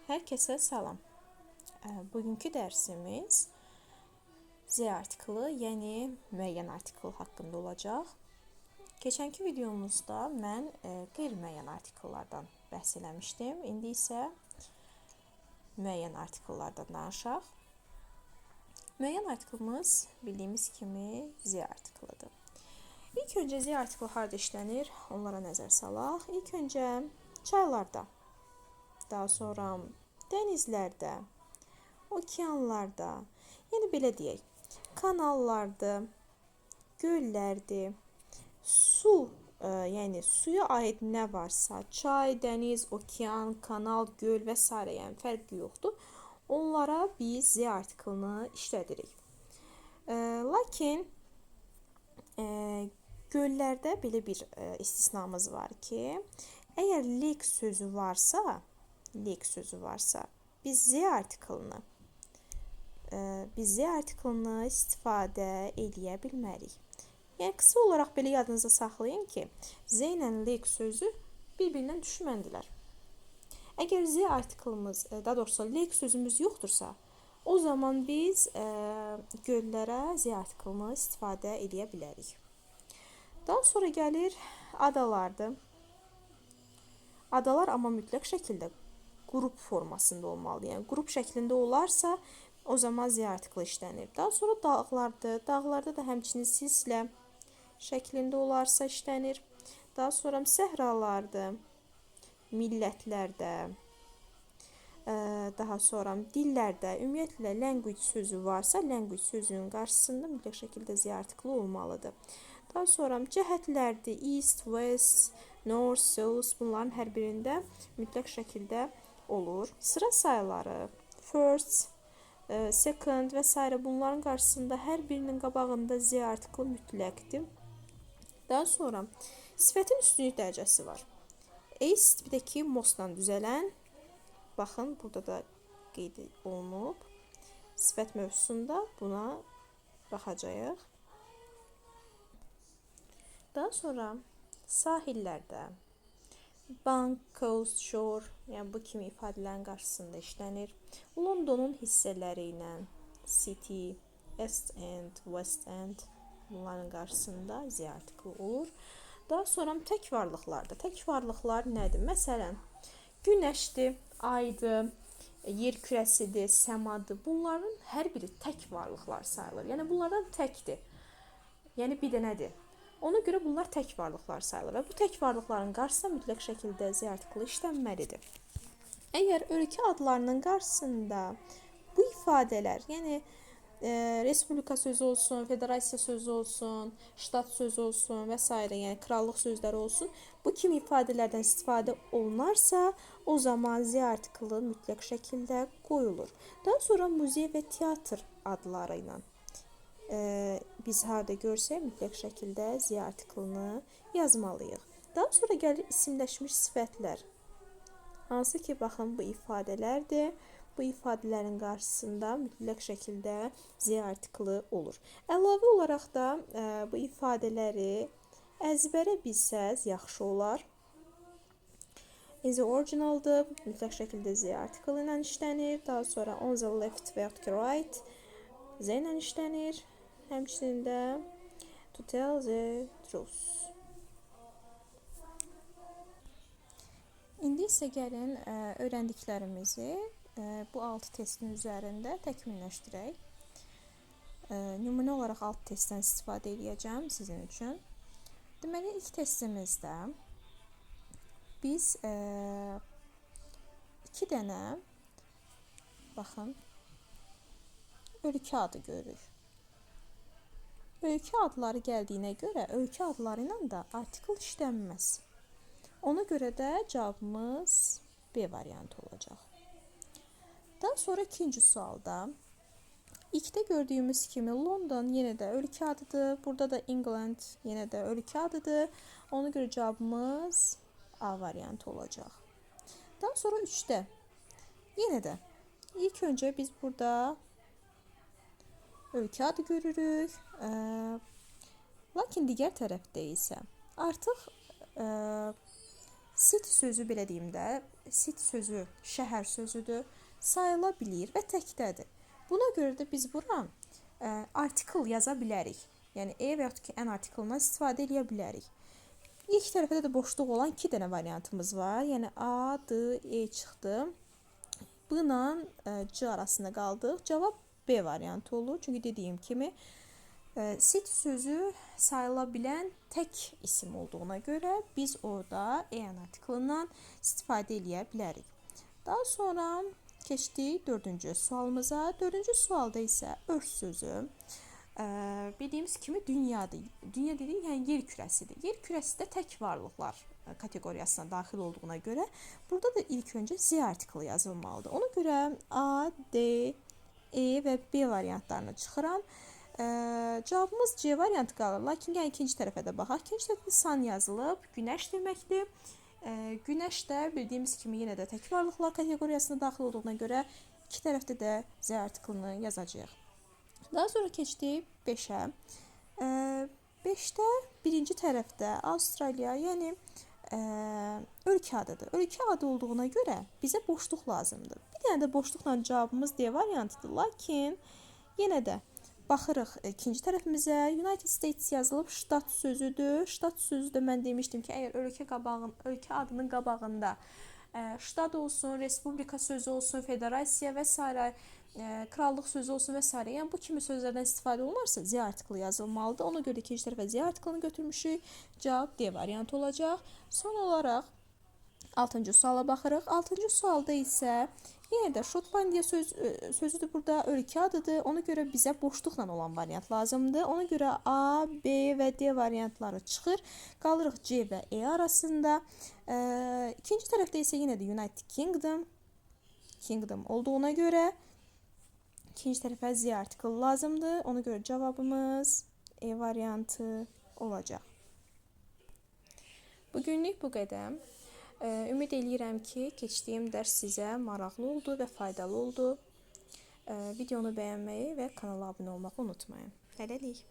Herkese salam. Bugünkü dərsimiz Z artiklı, yəni müəyyən artikl haqqında olacaq. Keçənki videomuzda mən qeyri-müəyyən artikllardan bəhs eləmişdim. İndi isə müəyyən artikllardan danışaq. Müəyyən artiklımız bildiyimiz kimi Z artiklıdır. İlk öncə Z artiklı harda işlənir, onlara nəzər salaq. İlk öncə çaylarda, daha sonra dənizlərdə, okeanlarda, yəni belə deyək, kanallardır, göllərdir, su, yəni suya aid nə varsa, çay, dəniz, okean, kanal, göl və s. yəni fərqi yoxdur. Onlara biz Z artiklını işlədirik. Lakin göllərdə belə bir istisnamız var ki, əgər lake sözü varsa, biz Z artiklını istifadə eləyə bilmərik. Yəni qısa olaraq belə yadınıza saxlayın ki, Z ilə lake sözü bir-birindən düşməndilər. Əgər Z artiklımız, daha doğrusu lake sözümüz yoxdursa, o zaman biz göllərə Z artiklını istifadə eləyə bilərik. Daha sonra gəlir adalardır. Adalar amma mütləq şəkildə qrup formasında olmalı. Yəni qrup şəklində olarsa, o zaman Z artiklı işlənir. Daha sonra dağlardır. Dağlarda da həmçinin silsilə şəklində olarsa işlənir. Daha sonra səhralardır, millətlərdə, daha sonra dillərdə, ümumiyyətlə language sözü varsa, language sözünün qarşısında mütləq şəkildə Z artiklı olmalıdır. Daha sonra cəhətlərdir, east, west, north, south, bunların hər birində mütləq şəkildə olur. Sıra sayıları, first, second və s. bunların qarşısında hər birinin qabağında Z artiklı mütləqdir. Daha sonra sifətin üstünlük dərəcəsi var. East, bir də ki, mostla düzələn, baxın, burada da qeyd olunub. Sifət mövzusunda buna baxacağıq. Daha sonra sahillərdə bank, coast, shore, yəni bu kimi ifadələrin qarşısında işlənir. Londonun hissələri ilə city, east end, west end, bunların qarşısında Z artiklı olur. Daha sonra tək varlıqlarda. Tək varlıqlar nədir? Məsələn, günəşdir, aydır, yer kürəsidir, səmadır. Bunların hər biri tək varlıqlar sayılır. Yəni bunlardan təkdir. Yəni bir dənədir. Ona görə bunlar tək varlıqlar sayılır və bu tək varlıqların qarşısında mütləq şəkildə Z artiklı işlənməlidir. Əgər ölkə adlarının qarşısında bu ifadələr, yəni respublika sözü olsun, federasiya sözü olsun, ştat sözü olsun və s. yəni krallıq sözləri olsun, bu kimi ifadələrdən istifadə olunarsa, o zaman Z artiklı mütləq şəkildə qoyulur. Daha sonra muzey və teatr adları ilə biz harada görsək, mütləq şəkildə Z artiklını yazmalıyıq. Daha sonra gəlir isimləşmiş sifətlər. Hansı ki, baxın, bu ifadələrdir. Bu ifadələrin qarşısında mütləq şəkildə Z artiklı olur. Əlavə olaraq da bu ifadələri əzbərə bilsəz yaxşı olar. Is originaldır, mütləq şəkildə Z artiklı ilə işlənir. Daha sonra on the left və right Z ilə işlənir. Həmçinin də to tell the truth. İndi isə gəlin öyrəndiklərimizi bu 6 testin üzərində təkmilləşdirək. Nümunə olaraq 6 testdən istifadə edəcəm sizin üçün. Deməli, ilk testimizdə biz 2 dənə, baxın, ölkə adı görürük. Ölkə adları gəldiyinə görə, ölkə adları ilə də artikl işlənməz. Ona görə də cavabımız B variantı olacaq. Daha sonra ikinci sualda, ilkdə gördüyümüz kimi London yenə də ölkə adıdır. Burada da England yenə də ölkə adıdır. Ona görə cavabımız A variantı olacaq. Daha sonra 3-də, yenə də ilk öncə biz burada ölkə adı görürük. Lakin digər tərəfdə isə artıq city sözü, belə deyim də, sit sözü şəhər sözüdür, sayıla bilir və təkdədir. Buna görə də biz bura artikel yaza bilərik. Yəni e və yaxud ki ən artikelından istifadə edə bilərik. İlk tərəfdə də boşluq olan 2 dənə variantımız var. Yəni A, D, E çıxdı. B ilə C arasında qaldıq. Cavab B variantı olur. Çünki dediyim kimi sit sözü sayıla bilən tək isim olduğuna görə biz orada en artiklindən istifadə edə bilərik. Daha sonra keçdik 4-cü sualımıza. 4-cü sualda isə örf sözü bildiyimiz kimi dünyadır. Dünya dedik, yəni yer kürəsidir. Yer kürəsi də tək varlıqlar kateqoriyasına daxil olduğuna görə burada da ilk öncə Z artikli yazılmalıdır. Ona görə A, D, E və B variantlarını çıxıram. Cavabımız C variantı qalır. Lakin yəni ikinci tərəfə də baxaq. İkinci tərəfdə san yazılıb, günəş deməkdir. Günəş də bildiyimiz kimi yenə də tək varlıqlar kateqoriyasına daxil olduğuna görə iki tərəfdə də Z artiklini yazacağıq. Daha sonra keçdik 5-ə. 5-də birinci tərəfdə Avstraliya, yəni ölkə adıdır. Ölkə adı olduğuna görə bizə boşluq lazımdır. Bir dənə də boşluqla cavabımız D variantıdır. Lakin yenə də baxırıq ikinci tərəfimizə. United States yazılıb, ştat sözüdür. Ştat sözü də mən demişdim ki, əgər ölkə adının qabağında ştat olsun, respublika sözü olsun, federasiya və s. Krallıq sözü olsun və s. Yəni bu kimi sözlərdən istifadə olunarsa Z artikli yazılmalıdır. Ona görə ikinci tərəfə Z artiklini götürmüşük. Cavab D variantı olacaq. Son olaraq 6-cı suala baxırıq. 6-cı sualda isə yenə də Şotlandiya sözüdür burada, ölkə adıdır. Ona görə bizə boşluqla olan variant lazımdır. Ona görə A, B və D variantları çıxır. Qalırıq C və E arasında. İkinci tərəfdə isə yenə də United Kingdom olduğuna görə ikinci tərəfə Z artikli lazımdır. Ona görə cavabımız E variantı olacaq. Bugünlük bu qədər. Ümid edirəm ki, keçdiyim dərs sizə maraqlı oldu və faydalı oldu. Videonu bəyənməyi və kanala abunə olmağı unutmayın. Hələlik.